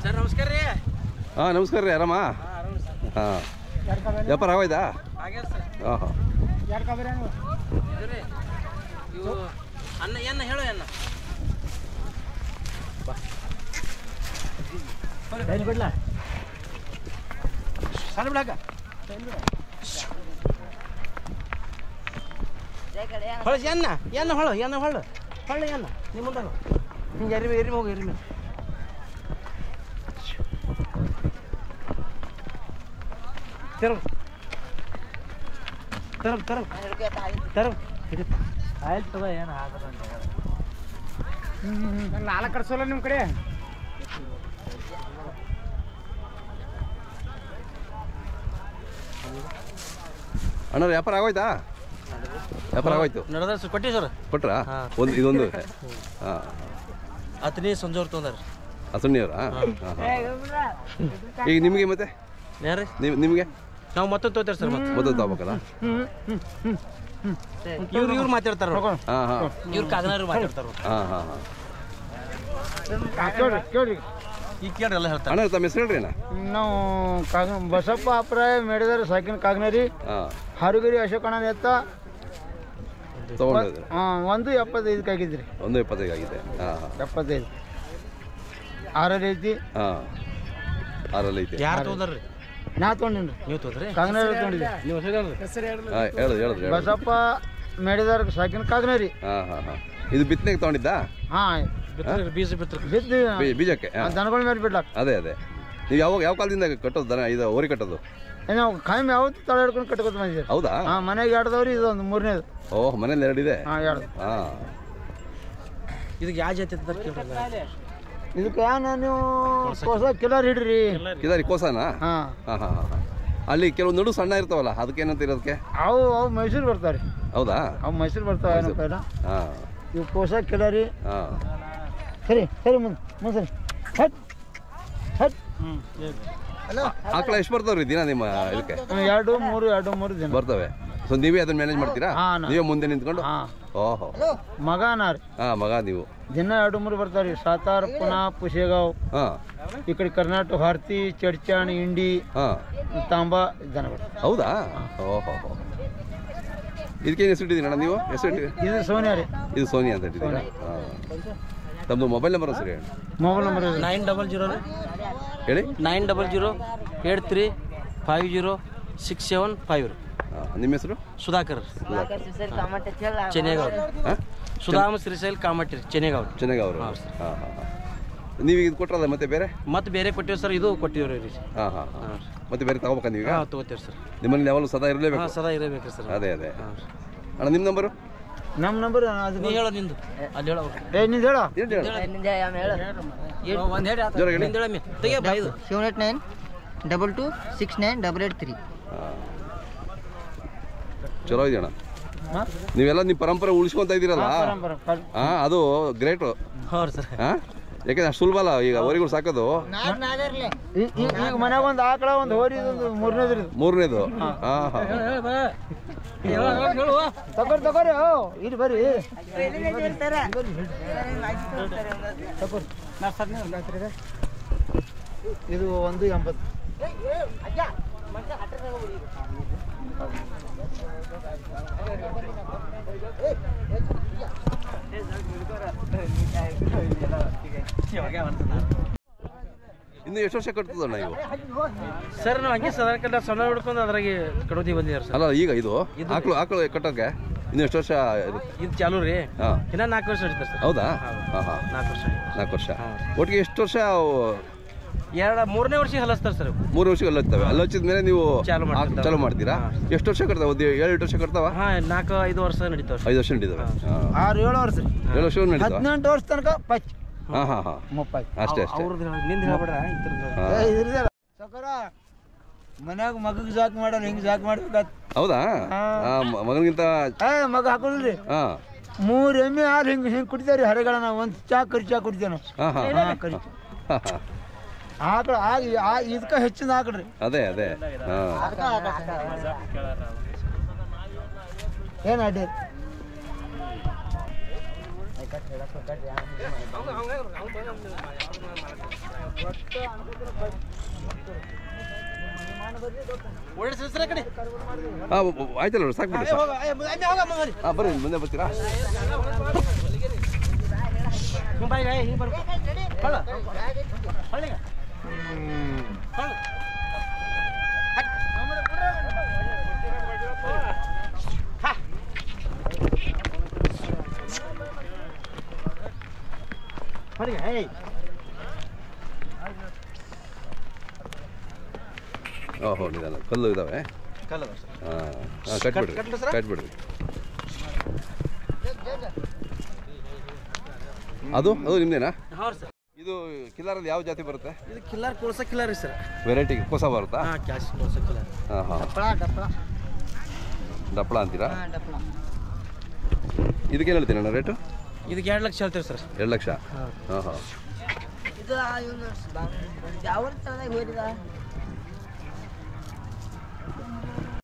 Sir ನಮಸ್ಕಾರ ರೀ. ಹಾಂ ನಮಸ್ಕಾರ ರೀ. ಆರಾಮ? ಹಾಂ ವ್ಯಾಪಾರ ಆಗೋಯ್ತಾ? ಆಗ್ಯಾರ ಸರ್. ಹಾಂ ಹಾಂ ಇದು ರೀ ಇವು ಅನ್ನ ಎನ್ನ ಹೇಳು ಎನ್ನ ಬಿಡ್ಲ ಸಣ್ಣ ಬಿಡಾಕ ಹೊಳ ಎನ್ನ ಎನ್ನ ಹೊಳು ಎನ್ನ ಹೊಳ್ಳು ಹೊಳ್ಳು ಎನ್ನ ನಿಮ್ಮ ಮುಂದಾಗ ಹಿಂಗೆ ಎರಿಮೆ ಹೋಗಿ ಎರಿಮೆ ತೆರವು ತೆರವು ತೆರವು ತೆರವು ಆಯ್ತು ತಗೋ ಏನು ಆದ್ರೆ ನಾಲ್ಕು ಕಡ್ಸೋಲ್ಲ ನಿಮ್ಮ ಕಡೆ. ಅಣ್ಣ ವ್ಯಾಪಾರ ಆಗೋಯ್ತಾ? ವ್ಯಾಪಾರ ಆಗೋಯ್ತು. ನಡೆದ ಸರ್ ಕೊಟ್ಟಿ ಸರ್ ಕೊಟ್ರಾ? ಒಂದು ಇದೊಂದು ಹಾಂ ಅತನಿ ಸಂಜೆ ಅವ್ರು ತೊಂದಾರ ಹಸುಣಿಯವ್ರಾ? ಹಾಂ ಈಗ ನಿಮಗೆ ಮತ್ತೆ ಯಾರು ನಿಮಗೆ ನಾವು ಮತ್ತೊಂದು ತಗೋತೀರಿ ಸರ್ ಮೊದಲು ತಗೋಬೇಕಲ್ಲ? ಇವ್ರು ಮಾತಾಡ್ತಾರ. ಹಾಂ ಹಾಂ ಇವ್ರು ಕಾಗನವ್ರು ಮಾತಾಡ್ತಾರ. ಹಾಂ ಹಾಂ ಹಾಂ ಈ ಕೇಳ್ರಿ ಎಲ್ಲ ಹೇಳ್ತಾರೆ. ಅಣ್ಣ ತಮ್ಮ ಹೆಸರು ಹೇಳ್ರಿ ಅಣ್ಣ. ನಾವು ಬಸಪ್ಪ ಅಪ್ರಾಯ ಮೇಡಿದಾರೆ ಸಾಕಿನ ಕಾಗ್ನರಿ ಹಾಂ ಹಾರುಗಿರಿ ಅಶೋಕಣ್ಣ ಎತ್ತ ತೊಗೊಂಡಿದ್ರಿ? 1.75 ಆಗಿದ್ರಿ. 1.25 ಆಗಿದೆ. ಹಾಂ ಹಾಂ 75 ಆರಲ್ಲಿ ಐತಿ. ಹಾಂ ಆರಲ್ಲಿ ಐತೆ. ಯಾರು ತೊಗೊಂಡ್ರಿ? ನಾ ತೊಗೊಂಡಿನ್ರಿ. ನೀವು ತೊಗೊಂಡ್ರಿ? ಕಾಗ್ನರಿ ತೊಗೊಂಡಿದ್ರಿ. ನೀವು ಹಾಂ ಹೇಳಿದ್ರಿ. ಬಸಪ್ಪ ಮೇಡಿದಾರ ಸಾಕಿನ ಕಾಗ್ನರಿ. ಹಾಂ ಹಾಂ ಹಾಂ ಇದು ಬಿತ್ತನೆಗೆ ತೊಗೊಂಡಿದ್ದಾ? ಹಾಂ ಬೀಜ ಬಿತ್ತರಿ ಬಿದ್ದು ಬೀಜಕ್ಕೆ ದನಗಳ ಮೇಲೆ ಬಿಡ್ಲಾಕ. ಅದೇ ನೀವು ಯಾವ ಕಾಲದಿಂದ ಕಟ್ಟೋದು ದನ ಇದು ಓರಿ ಕಟ್ಟೋದು? ನಾವು ಕಾಯಂ ಯಾವತ್ತು ತಳ ಹಿಡ್ಕೊಂಡು ಕಟ್ಕೊತ ಬಂದಿದ್ದೀರಿ. ಹೌದಾ? ಹಾಂ ಮನೆಗೆ ಎರಡದವ್ರಿ ಇದೊಂದು ಮೂರನೇದು. ಓಹ್ ಮನೇಲಿ ಎರಡಿದೆ. ಹಾಂ ಎರಡು. ಹಾಂ ಇದಕ್ಕೆ ಯಾವ ಜಾತಿ ಅಂತ ಕೇಳ್ರಿ. ಇದಕ್ಕೆ ನೀವು ಹೊಸ ಕಿಲರ್ ಹಿಡ್ರಿ. ಕಿದಾರಿ ಕೋಸನಾ? ಹಾಂ ಹಾಂ ಹಾಂ ಹಾಂ ಅಲ್ಲಿ ಕೆಲವು ನಡು ಸಣ್ಣ ಇರ್ತಾವಲ್ಲ ಅದಕ್ಕೆ ಏನಂತ ಇರೋದಕ್ಕೆ? ಅವು ಮೈಸೂರು ಬರ್ತಾವೆ ರೀ. ಹೌದಾ? ಅವು ಮೈಸೂರು ಬರ್ತಾವೆ ಏನೋ ಕೈಲ. ಹಾಂ ಇವು ಕೋಸ ಕಿಲರಿ. ಹಾಂ ಸರಿ ಮುಂದೆ ಸರಿ ಹಟ್ ಹಟ್. ಆಕಳ ಎಷ್ಟು ಬರ್ತಾವ್ರಿ ದಿನ ನಿಮ್ಮ ಇದಕ್ಕೆ? 2-3 ದಿನ ಬರ್ತವೆ. ಸೊ ನೀವೇ ಅದನ್ನ ಮ್ಯಾನೇಜ್ ಮಾಡ್ತೀರಾ? ನೀವೇ ಮುಂದೆ ನಿಂತ್ಕೊಂಡು? ಓಹೋ ಮಗನಾ ರೀ. ಹಾಂ ಮಗ ನೀವು ದಿನ 2-3 ಬರ್ತಾವೆ ರೀ. ಸಾತಾರ ಪುನಾ ಪುಷೇಗಾವ್ ಹಾಂ ಈ ಕಡೆ ಕರ್ನಾಟಕ ಹಾರ್ತಿ ಚಡ್ಚಾಣ್ ಇಂಡಿ ಹಾಂ ತಾಂಬಾ ದನ ಬರ್ತಾವೆ. ಹೌದಾ? ಓಹೋ ಇದಕ್ಕೇನು ಹೆಸರು ಇಟ್ಟಿದ್ದೀರಿ ಅಣ್ಣ ನೀವು? ಹೆಸರು ಇದು ಸೋನಿಯಾ ರೀ. ಇದು ಸೋನಿಯಾ ಅಂತ ಇಟ್ಟಿದ್ದೀರಾ? ಹಾಂ ತಮ್ಮದು ಮೊಬೈಲ್ ನಂಬರ್ ಸರಿ ಹೇಳಿ. ಮೊಬೈಲ್ ನಂಬರ್ 900 ಹೇಳಿ. 900-8350-6750. ನಿಮ್ಮ ಹೆಸರು? ಸುಧಾಕರ್ ಚೆನ್ನೇಗೌಡ. ಸುಧಾಮ ಶ್ರೀಶೈಲ್ ಕಾಮಟ್ಟಿ ಚೆನ್ನೇಗೌಡ. ಚೆನ್ನೇಗೌಡ. ಹಾಂ ಹಾಂ ಹಾಂ ನೀವು ಇದು ಕೊಟ್ಟರಲ್ಲ ಮತ್ತೆ ಬೇರೆ? ಮತ್ತೆ ಬೇರೆ ಕೊಟ್ಟಿವಿ ಸರ್. ಇದು ಕೊಟ್ಟಿವ್ರಿ ರೀ. ಹಾಂ ಹಾಂ ಹಾಂ ಮತ್ತೆ ಬೇರೆ ತಗೋಬೇಕಾ ನೀವು? ಹಾಂ ತಗೋತೀವಿ ಸರ್. ನಿಮ್ಮಲ್ಲಿ ಯಾವಾಗಲೂ ಸದಾ ಇರಲೇಬೇಕು? ಸದಾ ಇರಬೇಕು ಸರ್. ಅದೇ ಅಣ್ಣ ನಿಮ್ಮ ನಂಬರು? ನಮ್ಮ ನಂಬರ್ ನೀ ಹೇಳೋ ನಿಂದು ಅಲ್ಲಿ ಹೇಳೋ. ನಿಂದು ಹೇಳೋ. 78922698883. ಚಲೋ ಇದೆಯಣ್ಣ. ನೀವೆಲ್ಲ ನಿಮ್ಮ ಪರಂಪರೆ ಉಳಿಸ್ಕೊಂತ ಇದ್ದೀರಲ್ಲ, ಹಾಂ ಅದು ಗ್ರೇಟು. ಹೌದು ಸರ್. ಹಾಂ ಯಾಕೆಂದ್ರೆ ಅಷ್ಟು ಸುಲಭ ಅಲ್ಲ ಈಗ ಹೋರಿಗಳು ಸಾಕೋದು. ಈಗ ಮನ್ಯಾಗ ಒಂದು ಆಕಳ ಒಂದು ಹೋರಿ ಮೂರನೇದು. ಹಾಂ ಹಾಂ ತಗೋರಿ ಇಲ್ಲಿ ಬರ್ರಿ. ಇದು 1.80. ಇನ್ನು ಎಷ್ಟು ವರ್ಷ ಕಟ್ತದಣ್ಣ ಇವು? ಸರ್ ನಾವು ಹಂಗೆ ಸಾಧಾರಣ ಸಣ್ಣ ಹಿಡ್ಕೊಂಡು ಅದ್ರಾಗೆ ಕಡೋತಿ ಬಂದಿದ್ದಾರೆ ಸರ್. ಅಲ್ಲ ಈಗ ಇದು ಆಕಳು ಕಟ್ಟೋಕೆ ಇನ್ನು ಎಷ್ಟು ವರ್ಷ ಇರುತ್ತೆ? ಇದು ಚಾಲು ರೀ. ಹಾಂ ಇನ್ನ 4 ವರ್ಷ ನಡೀತಾರೆ ಸರ್. ಹೌದಾ? ಹಾಂ ಹಾಂ 4 ವರ್ಷ. ಒಟ್ಟಿಗೆ ಎಷ್ಟು ವರ್ಷ? 3ನೇ ವರ್ಷ ಹಲಸ್ತಾರೆ ಸರ್. 3 ವರ್ಷ ಹಲ್ಲುತ್ತವೆ. ಹಚ್ಚಿದ ಮೇಲೆ ನೀವು ಚಾಲು ಮಾಡ್ತೀರಾ? ಎಷ್ಟು ವರ್ಷ ಕಟ್ತಾವ? 7-8 ವರ್ಷ ಕಟ್ತಾವ? ಹಾಂ 4-5 ವರ್ಷ ನಡೀತಾವೆ. 5 ವರ್ಷ ನಡೀತಾವೆ. 6-7 ವರ್ಷ 7 ವರ್ಷ ನಡೀತಾವೆ. 18 ವರ್ಷ ತನಕ ಪಚ್. ಹಾಂ ಹಾಂ ಹಾಂ 30 ಅಷ್ಟೇ ಅವ್ರದ್ದು ನಿಂದ ಹೇಳ್ಬೇಡ್ರ. ಸಕರ ಮನ್ಯಾಗ ಮಗಗೆ ಜಾಕ್ ಮಾಡೋರು ಹಿಂಗೆ ಜಾಕ್ ಮಾಡ್ಬೇಕ. ಹೌದಾ? ಮಗನಿಗಿಂತ ಮಗ ಹಾಕೊಳ್ಳಿ. ಹಾಂ 3 ಎಮ್ಮೆ ಹಾಲು ಹಿಂಗೆ ಕುಡಿತೇವ್ರಿ. ಹರೆಗಳನ್ನ ಒಂದು ಚಾ ಕುಡಿತೇವೆ ನಾವು. ಹಾಂ ಹಾಂ ಕರಿ ಆಕಳ ಇದಕ್ಕೆ ಹೆಚ್ಚಿನ ಹಾಕ್ರಿ. ಅದೇ ಅದೇ ಹಾಂ ಏನು ಅಡ್ಡಿ ಹಾಂ ಆಯ್ತಲ್ಲ ನೋಡಿ ಸಾಕು ಬಿಡಿ ಹಾಂ ಬರ್ರಿ ಮುಂದೆ ಬರ್ತೀರಾ ಓಹೋ ನಿಧಾನ ಕಲ್ಲು ಇದಾವೆ ಹಾಂ ಕಟ್ಬಿಡ್ರಿ ಕಟ್ಬಿಡ್ರಿ ಅದು ಅದು ನಿಮ್ದೇನಾ ಇದು ಕಿಲ್ಲರಲ್ಲಿ ಯಾವ ಜಾತಿ ಬರುತ್ತೆ ಇದು ಕಿಲ್ಲರ್ ಕೋಸ ಕಿಲ್ಲರ್ ರೀ ಸರ್ ವೆರೈಟಿ ಹೊಸ ಬರುತ್ತಾ ಕ್ಯಾಶ್ ಕೋಸ ಕಿಲ್ಲರ್ ಹಾಂ ಹಾಂ ದಪ್ಪಳ ಅಂತೀರಾ ಇದಕ್ಕೇನು ಹೇಳ್ತೀನಿ ಅಣ್ಣ ರೇಟು ಇದಕ್ಕೆ 2 ಲಕ್ಷ ಹೇಳ್ತೀವಿ ಸರ್ 2 ಲಕ್ಷ ಹಾಂ ಹಾಂ ಇದು ಯಾವ